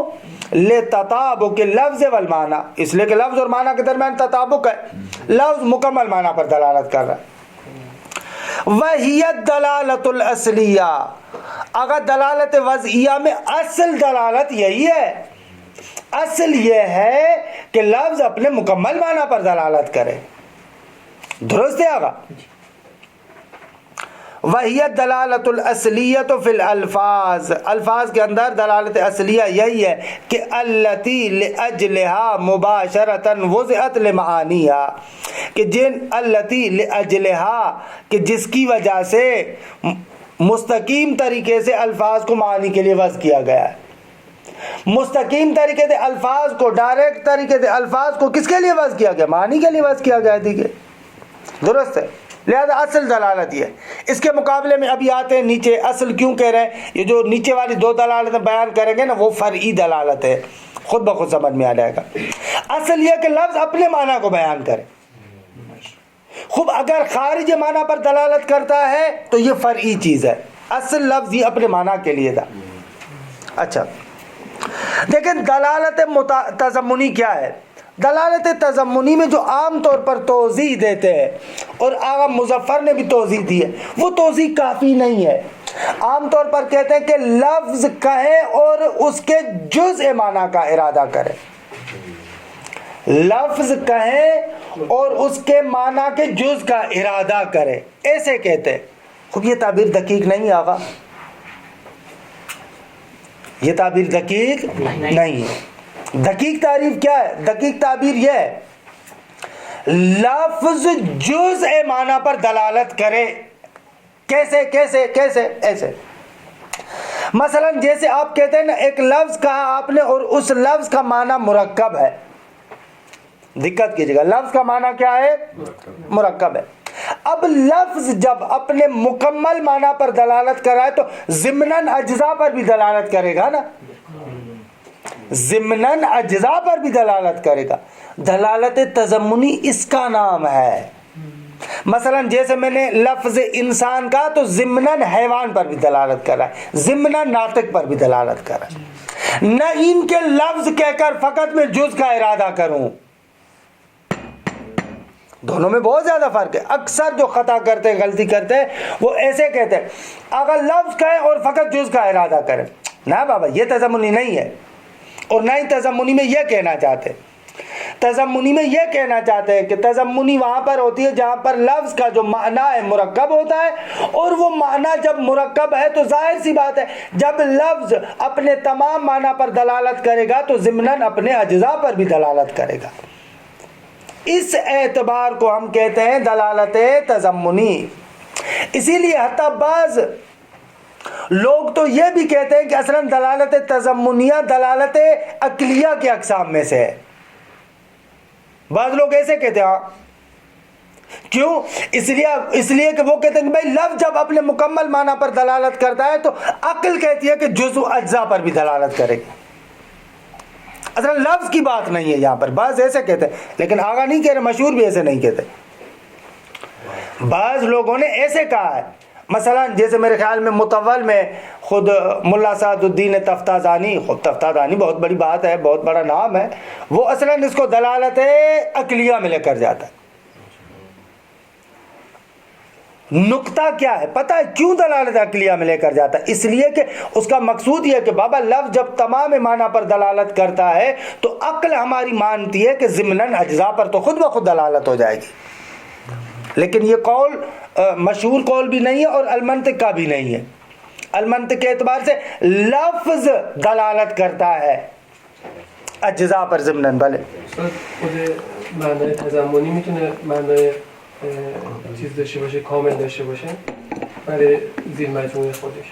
لِتَطَابُقِ اللَّفْظِ وَالْمَعْنَى، اس لیے کہ لفظ اور معنی کے درمیان تطابق ہے، لفظ مکمل معنی پر دلالت کر رہا ہے۔ وَهِيَ الدَّلَالَةُ الْأَصْلِيَّةُ، اگر دلالت وضعیہ میں اصل دلالت یہی ہے، اصل یہ ہے کہ لفظ اپنے مکمل معنی پر دلالت کرے، درست ہے آگا۔ وَهِيَ الدَّلَالَةُ الْأَصْلِيَّةُ فِي الْأَلْفَاظِ، الفاظ کے اندر دلالت اصلیہ یہی ہے کہ الَّتِي لِأَجْلِهَا مُبَاشَرَةً وُضِعَتْ لِمَعَانِيهَا، کہ جن الَّتِي لِأَجْلِهَا، کہ جس کی وجہ سے مستقیم طریقے سے الفاظ کو معنی کے لیے وضع کیا گیا ہے۔ مستقیم طریقے سے الفاظ کو، ڈائریکٹ طریقے سے الفاظ کو کس کے لیے وضع کیا گیا؟ معنی کے لیے وضع کیا گیا، دیکھیے درست ہے۔ لہذا اصل دلالت یہ ہے۔ اس کے مقابلے میں ابھی آتے ہیں نیچے، اصل کیوں کہہ رہے ہیں؟ یہ جو نیچے والی 2 دلالتیں بیان کریں گے نا، وہ فرعی دلالت ہے، خود بخود سمجھ میں آ جائے گا۔ اصل یہ کہ لفظ اپنے معنی کو بیان کرے، خوب اگر خارج معنی پر دلالت کرتا ہے تو یہ فرعی چیز ہے، اصل لفظ یہ اپنے معنی کے لیے تھا۔ اچھا لیکن دلالت تضمنی کیا ہے؟ دلالت تضمنی میں جو عام طور پر توضیح دیتے ہیں، اور آغا مظفر نے بھی توضیح دی ہے، وہ توضیح کافی نہیں ہے۔ عام طور پر کہتے ہیں کہ لفظ کہے اور اس کے جزء معنی کا ارادہ کرے، لفظ کہیں اور اس کے معنی کے جز کا ارادہ کرے، ایسے کہتے ہیں۔ خوب یہ تعبیر دقیق نہیں آقا، یہ تعبیر دقیق نہیں ہے۔ دقیق تعریف کیا ہے؟ دقیق تعبیر یہ ہے لفظ جز معنی پر دلالت کرے۔ کیسے کیسے کیسے؟ ایسے مثلا جیسے آپ کہتے ہیں نا ایک لفظ کہا آپ نے اور اس لفظ کا معنی مرکب ہے، دقت کیجیے گا، لفظ کا معنی کیا ہے؟ مرکب ہے۔ اب لفظ جب اپنے مکمل معنی پر دلالت کرائے تو ضمناً اجزاء پر بھی دلالت کرے گا نا، ضمناً اجزاء پر بھی دلالت کرے گا۔ دلالت تضمنی اس کا نام ہے۔ مثلا جیسے میں نے لفظ انسان کہا تو ضمناً حیوان پر بھی دلالت کر رہا ہے، ضمناً ناطق پر بھی دلالت کر رہا ہے۔ نہ ان کے لفظ کہہ کر فقط میں جز کا ارادہ کروں، دونوں میں بہت زیادہ فرق ہے۔ اکثر جو خطا کرتے ہیں، غلطی کرتے ہیں، وہ ایسے کہتے ہیں اگر لفظ کہیں اور فقط جز کا ارادہ کریں۔ نہ بابا، یہ تضمنی نہیں ہے، اور نہ ہی تضمنی میں یہ کہنا چاہتے۔ تضمنی میں یہ کہنا چاہتے ہیں کہ تضمنی وہاں پر ہوتی ہے جہاں پر لفظ کا جو معنی ہے مرکب ہوتا ہے، اور وہ معنی جب مرکب ہے تو ظاہر سی بات ہے جب لفظ اپنے تمام معنی پر دلالت کرے گا تو ضمناً اپنے اجزاء پر بھی دلالت کرے گا۔ اس اعتبار کو ہم کہتے ہیں دلالت تضمنی۔ اسی لیے حتیٰ بعض لوگ تو یہ بھی کہتے ہیں کہ اصلاً دلالت تضمنیہ دلالت عقلیہ کی اقسام میں سے ہے۔ بعض لوگ ایسے کہتے ہیں، ہاں کیوں؟ اس لیے کہ وہ کہتے ہیں کہ بھائی لفظ جب اپنے مکمل معنی پر دلالت کرتا ہے تو عقل کہتی ہے کہ جزء اجزاء پر بھی دلالت کرے گی۔ اصلا لفظ کی بات نہیں ہے یہاں پر، بعض ایسے کہتے ہیں، لیکن آگا نہیں کہہ رہے، مشہور بھی ایسے نہیں کہتے۔ بعض لوگوں نے ایسے کہا ہے، مثلا جیسے میرے خیال میں مطول میں خود ملا سعد الدین تفتازانی، خود تفتازانی بہت بڑی بات ہے، بہت بڑا نام ہے، وہ اصلا اس کو دلالت عقلیہ میں لے کر جاتا ہے۔ نقطہ کیا ہے پتہ ہے کیوں دلالت عقلیہ میں لے کر جاتا ہے؟ اس لیے کہ اس کا مقصود یہ ہے کہ بابا لفظ جب تمام معنی پر دلالت کرتا ہے تو عقل ہماری مانتی ہے کہ ضمناً اجزاء پر تو خود بخود دلالت ہو جائے گی۔ لیکن یہ قول مشہور قول بھی نہیں ہے اور المنطق کا بھی نہیں ہے۔ المنطق کے اعتبار سے لفظ دلالت کرتا ہے اجزاء پر ضمناً۔ بله خود معنای تضمنی میتونه معنای چیز داشته باشه، کامل داشته باشه برای زیر مجموعه خودش.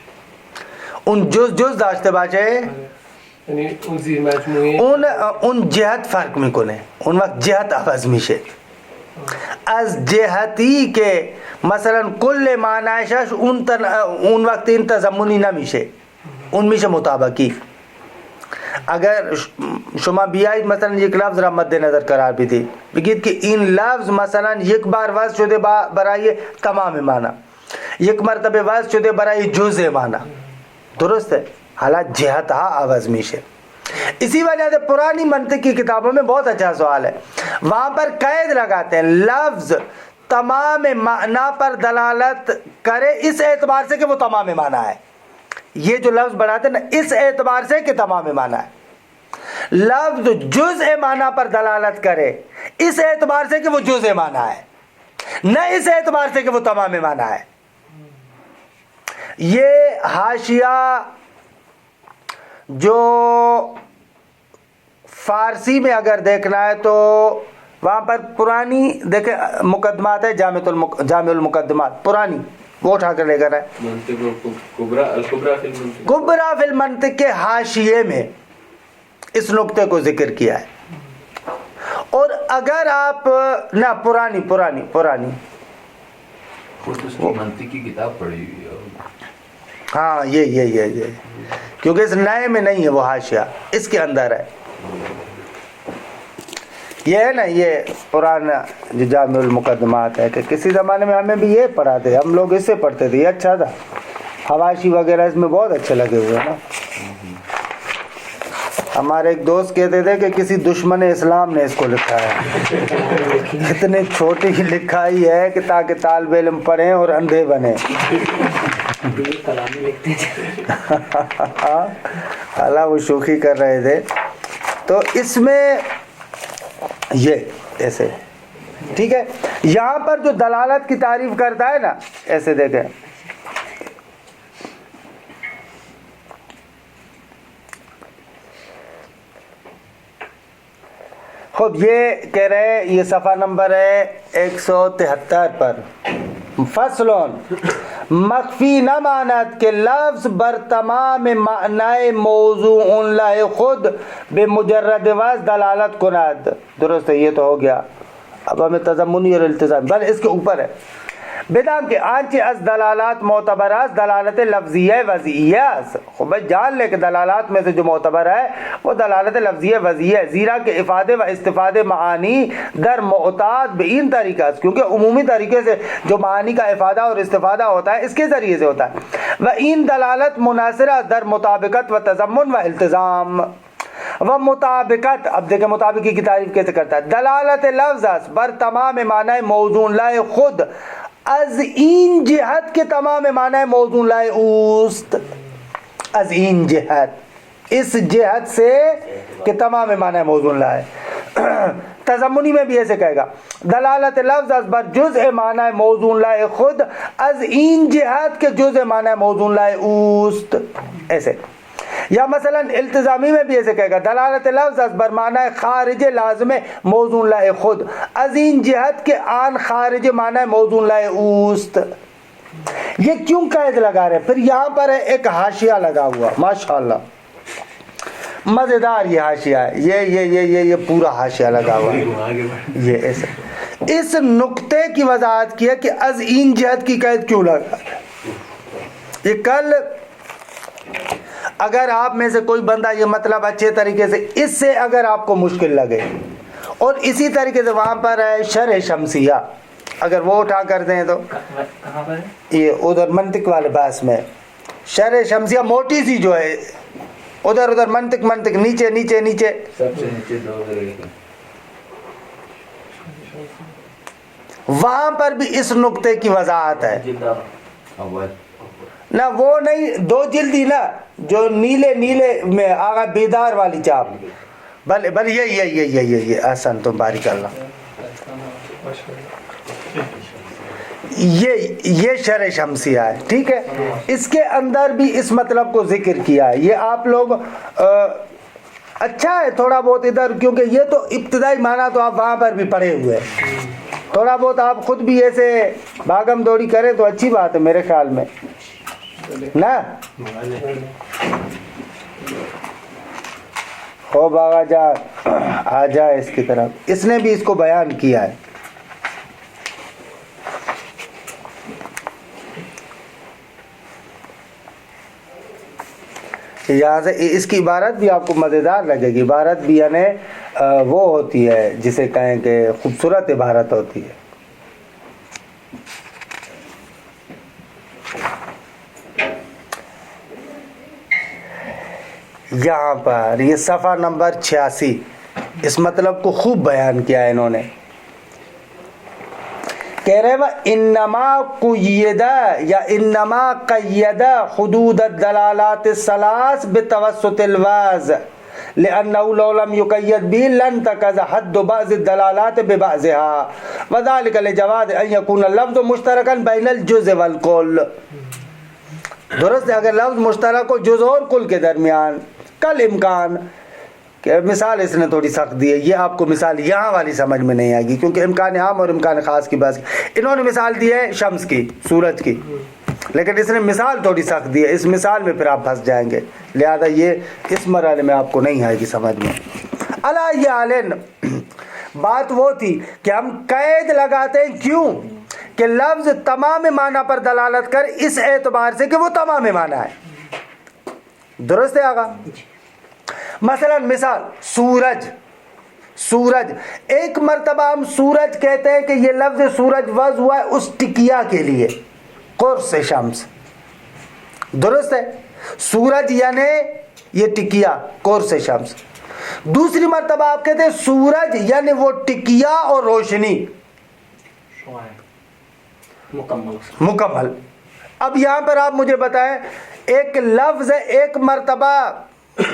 اون جز داشته باشه، یعنی اون زیر مجموعه اون جهت فرق میکنه، اون وقت جهت عوض میشه از جهتی که مثلا کل معنیش اون وقت این تضمنی نمیشه، اون میشه مطابقی۔ اگر شما بیایید مثلا یک لفظ را مد نظر قرار بدید، بگید که این لفظ مثلا یک بار وضع شده برای تمام معنی، یک مرتبه وضع شده برای جزء معنی، درسته؟ حالا جهت ها عوض میشه۔ اسی وجہ سے پرانی منطق کی کتابوں میں بہت اچھا سوال ہے، وہاں پر قید لگاتے ہیں لفظ تمام معنی پر دلالت کرے اس اعتبار سے کہ وہ تمام معنی ہے۔ یہ جو لفظ بڑھاتے ہیں نا اس اعتبار سے کہ تمام معنی ہے۔ لفظ جزء معنی پر دلالت کرے اس اعتبار سے کہ وہ جزء معنی ہے، نہ اس اعتبار سے کہ وہ تمام معنی ہے۔ یہ حاشیہ جو فارسی میں اگر دیکھنا ہے تو وہاں پر پرانی دیکھیں مقدمات ہے، جامع المقدمات پرانی، وہ اٹھا کر لے کر ہے کبرا فی المنطق کے حاشیے میں اس نقطے کو ذکر کیا ہے۔ اور اگر آپ نہ پرانی خود اس کی منطق کی کتاب پڑھی ہوئی ہے، ہاں یہ کیونکہ اس نئے میں نہیں ہے وہ حاشیہ، اس کے اندر ہے۔ یہ ہے نا یہ پرانا جو جامع المقدمات ہے، کہ کسی زمانے میں ہمیں بھی یہ پڑھاتے، ہم لوگ اس سے پڑھتے تھے، یہ اچھا تھا، حواشی وغیرہ اس میں بہت اچھے لگے ہوئے نا۔ ہمارے ایک دوست کہتے تھے کہ کسی دشمن اسلام نے اس کو لکھا ہے، اتنی چھوٹی لکھائی ہے کہ تاکہ طالب علم پڑھیں اور اندھے بنیں۔ حالانکہ وہ شوخی کر رہے تھے۔ تو اس میں یہ ایسے، ٹھیک ہے. یہاں پر جو دلالت کی تعریف کرتا ہے نا، ایسے دیکھیں، خب یہ کہہ رہے ہیں، یہ صفحہ نمبر ہے 173 پر، فصلون مخفی نہ ماند کہ لفظ بر تمام معنی موضوع لہ خود بے مجرد وز دلالت کند. درست ہے، یہ تو ہو گیا. اب ہمیں تضمنی اور التزام بل اس کے اوپر ہے. بدام کے آنچے از دلالات معتبرات دلالت لفظیہ وضعیہ. خب جان لے کہ دلالات میں سے جو معتبر ہے وہ دلالت لفظیہ وضعیہ ہے، زیرا کہ افادے و استفادے معانی در معتاد بین طریقہ، کیونکہ عمومی طریقے سے جو معانی کا افادہ اور استفادہ ہوتا ہے اس کے ذریعے سے ہوتا ہے. و این دلالت مناصرہ در مطابقت و تضمن و التزام و مطابقت. اب دیکھیں مطابقی کی تعریف کیسے کرتا ہے. دلالت لفظ بر تمام معنی موضوع لائے خود از این جہت کے تمام معنی موضوع لائے اوست. از این جہت، اس جہت سے کہ تمام معنی موضوع لائے. تضمنی میں بھی ایسے کہے گا، دلالت لفظ از بر جزء معنی موضوع لائے خود از این جہت کے جزء معنی موضوع لائے اوست. ایسے. یا مثلا التزامی میں بھی ایسے کہے گا، دلالت لفظ از بر معنی خارج لازم موضوع لائے خود از این جہت کے آن خارج معنی موضوع لائے اوست. یہ کیوں قید لگا رہے؟ پھر یہاں پر ہے ایک حاشیہ لگا ہوا، ماشاءاللہ مزیدار یہ حاشیہ ہے. یہ پورا حاشیہ لگا ہوا ہے. یہ ایسے اس نقطے کی وضاحت کی ہے کہ از این جہت کی قید کیوں لگا. یہ کل اگر آپ میں سے کوئی بندہ یہ مطلب اچھے طریقے سے، اس سے اگر آپ کو مشکل لگے، اور اسی طریقے سے وہاں پر ہے شرح شمسیہ، اگر وہ اٹھا کر دیں تو کہاں پر ہے؟ یہ ادھر منطق والے بحث میں شرح شمسیہ موٹی سی جو ہے، ادھر منطق نیچے سب سے نیچے 2 جگہ وہاں پر بھی اس نقطے کی وضاحت ہے. اول نہ وہ نہیں، 2 جلدی نا، جو نیلے میں آگا بیدار والی چاپ. بل یہ احسن تم بارک اللہ. یہ شرح شمسیہ ہے، ٹھیک ہے. اس کے اندر بھی اس مطلب کو ذکر کیا ہے. یہ آپ لوگ اچھا ہے تھوڑا بہت ادھر، کیونکہ یہ تو ابتدائی معنی تو آپ وہاں پر بھی پڑھے ہوئے ہیں. تھوڑا بہت آپ خود بھی ایسے بھاگم دوڑی کریں تو اچھی بات ہے میرے خیال میں نا. ہو باغا جا آ جائے اس کی طرف. اس نے بھی اس کو بیان کیا ہے. یہاں سے اس کی عبارت بھی آپ کو مزیدار لگے گی. عبارت بھی یعنی وہ ہوتی ہے جسے کہیں کہ خوبصورت عبارت ہوتی ہے. یہاں پر یہ صفحہ نمبر 86 اس مطلب کو خوب بیان کیا ہے انہوں نے. کہہ رہے وہ انما قیدہ یا انما قیدہ حدود الدلالات الثلاث بتوسط الواز لأنه لو لم يقيد به لانتقض حد بعض الدلالات ببعضها وذلك لجواز ان يكون اللفظ مشتركا بين الجزء والكل. درست ہے، اگر لفظ مشترک ہو جزء اور کل کے درمیان. کل امکان کہ مثال اس نے تھوڑی سخت دی ہے، یہ آپ کو مثال یہاں والی سمجھ میں نہیں آئے گی کیونکہ امکان عام اور امکان خاص کی بات. انہوں نے مثال دی ہے شمس کی، سورج کی، لیکن اس نے مثال تھوڑی سخت دی ہے. اس مثال میں پھر آپ پھنس جائیں گے، لہذا یہ اس مرحلے میں آپ کو نہیں آئے گی سمجھ میں. علی حالٍ بات وہ تھی کہ ہم قید لگاتے ہیں کیوں کہ لفظ تمام معنی پر دلالت کر اس اعتبار سے کہ وہ تمام معنی ہے. درست ہے آقا؟ مثلا مثال سورج، ایک مرتبہ ہم سورج کہتے ہیں کہ یہ لفظ سورج وضع ہوا ہے اس ٹکیا کے لیے، قرص شمس. درست ہے، سورج یعنی یہ ٹکیا، قرص شمس. دوسری مرتبہ آپ کہتے ہیں سورج یعنی وہ ٹکیا اور روشنی مکمل. اب یہاں پر آپ مجھے بتائیں، ایک لفظ ایک مرتبہ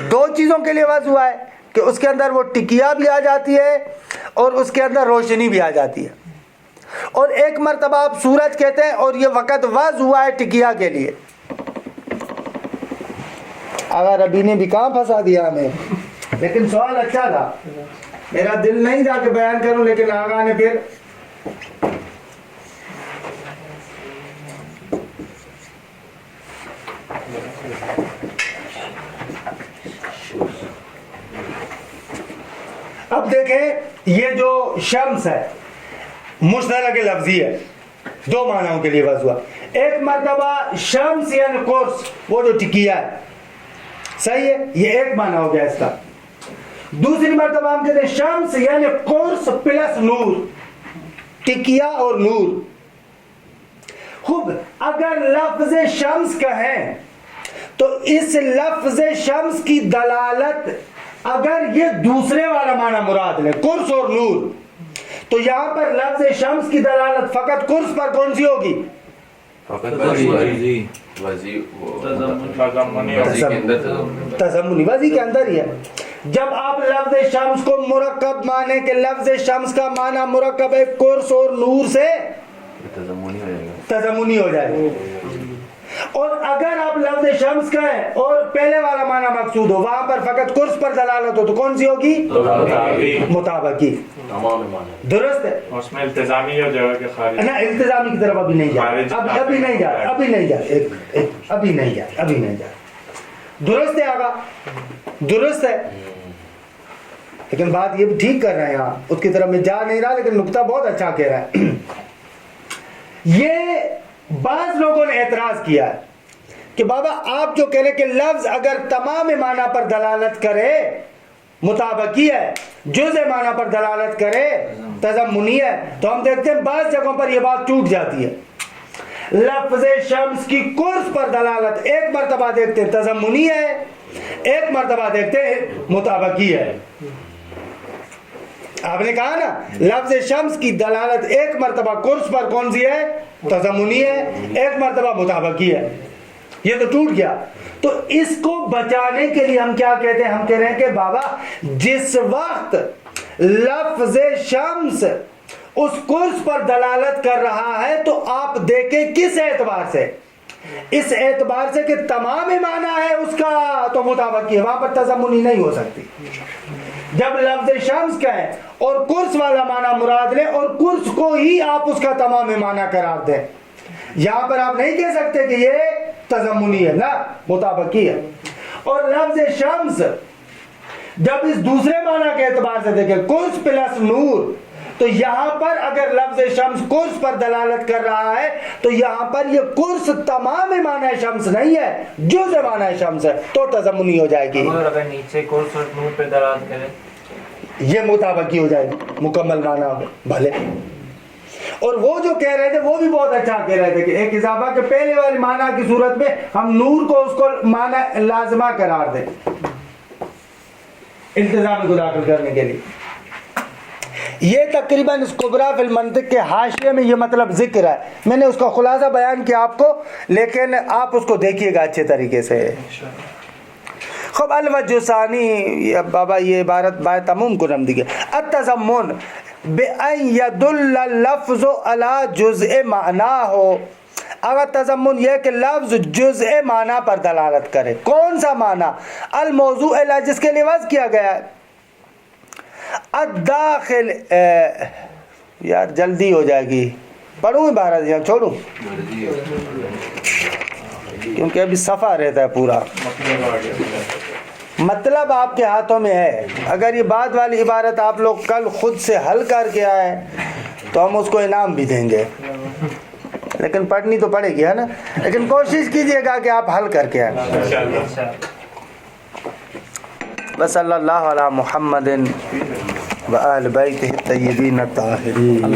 2 چیزوں کے لیے وضع ہوا ہے کہ اس کے اندر وہ ٹکیا بھی آ جاتی ہے اور اس کے اندر روشنی بھی آ جاتی ہے. اور ایک مرتبہ آپ سورج کہتے ہیں اور یہ وقت وضع ہوا ہے ٹکیا کے لیے. آغا ربی نے بھی کہاں پھنسا دیا ہمیں, لیکن سوال اچھا تھا. میرا دل نہیں تھا کہ بیان کروں, لیکن آغا نے پھر اب دیکھیں یہ جو شمس ہے مشترک لفظی ہے, دو معنیوں کے لیے وضع ہوا. ایک مرتبہ شمس یعنی قرص, وہ جو ٹکیا ہے, صحیح ہے, یہ ایک معنی ہو گیا اس کا. دوسری مرتبہ ہم کہتے ہیں شمس یعنی قرص پلس نور, ٹکیا اور نور. خوب, اگر لفظ شمس کہیں تو اس لفظ شمس کی دلالت اگر یہ دوسرے والا معنی مراد لے, قرص اور نور, تو یہاں پر لفظ شمس کی دلالت فقط قرص پر کون سی ہوگی؟ تضمنی, وضعی کے اندر ہی ہے. جب آپ لفظ شمس کو مرکب مانے کہ لفظ شمس کا معنی مرکب ہے قرص اور نور سے, تضمنی ہو جائے گا. اور اگر آپ لفظ شمس کہیں اور پہلے والا معنی مقصود ہو, وہاں پر فقط قرص پر دلالت ہو, تو کون سی ہوگی؟ مطابقی. درست ہے. اس میں التزامی ہو جائے گا کہ خارج, نا التزامی کی طرف ابھی نہیں جائے, ابھی نہیں جائے, ابھی نہیں جائے, ابھی نہیں جائے, ابھی نہیں جائے. درست ہے آقا, درست ہے. لیکن بات یہ بھی ٹھیک کر رہے ہیں یہاں, اس کی طرف میں جا نہیں رہا, لیکن نقطہ بہت اچھا کہہ رہا ہے. یہ بعض لوگوں نے اعتراض کیا ہے کہ بابا آپ جو کہہ رہے کہ لفظ اگر تمام معنی پر دلالت کرے مطابقی ہے, جزء معنی پر دلالت کرے تضمنی ہے, تو ہم دیکھتے ہیں بعض جگہوں پر یہ بات ٹوٹ جاتی ہے. لفظ شمس کی قرص پر دلالت ایک مرتبہ دیکھتے ہیں تضمنی ہے, ایک مرتبہ دیکھتے ہیں مطابقی ہے. آپ نے کہا نا لفظ شمس کی دلالت ایک مرتبہ قرص پر کون سی ہے؟ تضمنی ہے, ایک مرتبہ مطابقی ہے. یہ تو ٹوٹ گیا. تو اس کو بچانے کے لیے ہم کیا کہتے ہیں؟ ہم کہہ رہے ہیں کہ بابا جس وقت لفظ شمس اس قرص پر دلالت کر رہا ہے تو آپ دیکھیں کس اعتبار سے, اس اعتبار سے کہ تمام معنی ہے اس کا تو مطابقی ہے, وہاں پر تضمنی نہیں ہو سکتی. جب لفظ شمس کہیں اور قرص والا معنی مراد لیں اور قرص کو ہی آپ اس کا تمام معنی قرار دیں, یہاں پر آپ نہیں کہہ سکتے کہ یہ تضمنی ہے, نہ مطابقی ہے. اور لفظ شمس جب اس دوسرے معنی کے اعتبار سے دیکھیں قرص پلس نور, تو یہاں پر اگر لفظ شمس قرص پر دلالت کر رہا ہے تو یہاں پر یہ قرص تمام معنی شمس نہیں ہے, جزء معنی شمس ہے, تو تضمنی ہو جائے گی. اگر نیچے قرص اور نور پہ دلالت کرے یہ مطابقی ہو جائے گی, مکمل معنی ہو بھلے. اور وہ جو کہہ رہے تھے وہ بھی بہت اچھا کہہ رہے تھے کہ ایک اضافہ کہ پہلے والی معنی کی صورت میں ہم نور کو اس کو معنی لازمہ قرار دیں التزام کو داخل کرنے کے لیے. یہ تقریباً اس کبریٰ فی المنطق کے حاشیے میں یہ مطلب ذکر ہے. میں نے اس کا خلاصہ بیان کیا آپ کو, لیکن آپ اس کو دیکھیے گا اچھے طریقے سے. خب الوجہ ثانی, بابا یہ عبارت بائے تموم کو نم دیگے. التضمن بأن يدل اللفظ على جزء معنی ہو. اگر تضمن یہ کہ لفظ جزء معنی پر دلالت کرے. کون سا معنی؟ الموضوع الی, جس کے لیے وضع کیا گیا ہے. الداخل, یار جلدی ہو جائے گی, پڑھوں عبارت یا چھوڑوں کیونکہ ابھی صفحہ رہتا ہے پورا. مطلب آپ کے ہاتھوں میں ہے. اگر یہ بعد والی عبارت آپ لوگ کل خود سے حل کر کے آئے تو ہم اس کو انعام بھی دیں گے, لیکن پڑھنی تو پڑے گی ہے نا. لیکن کوشش کیجئے گا کہ آپ حل کر کے آئیں. بس صلی اللہ علی محمد و آل بیتہ الطیبین الطاہرین.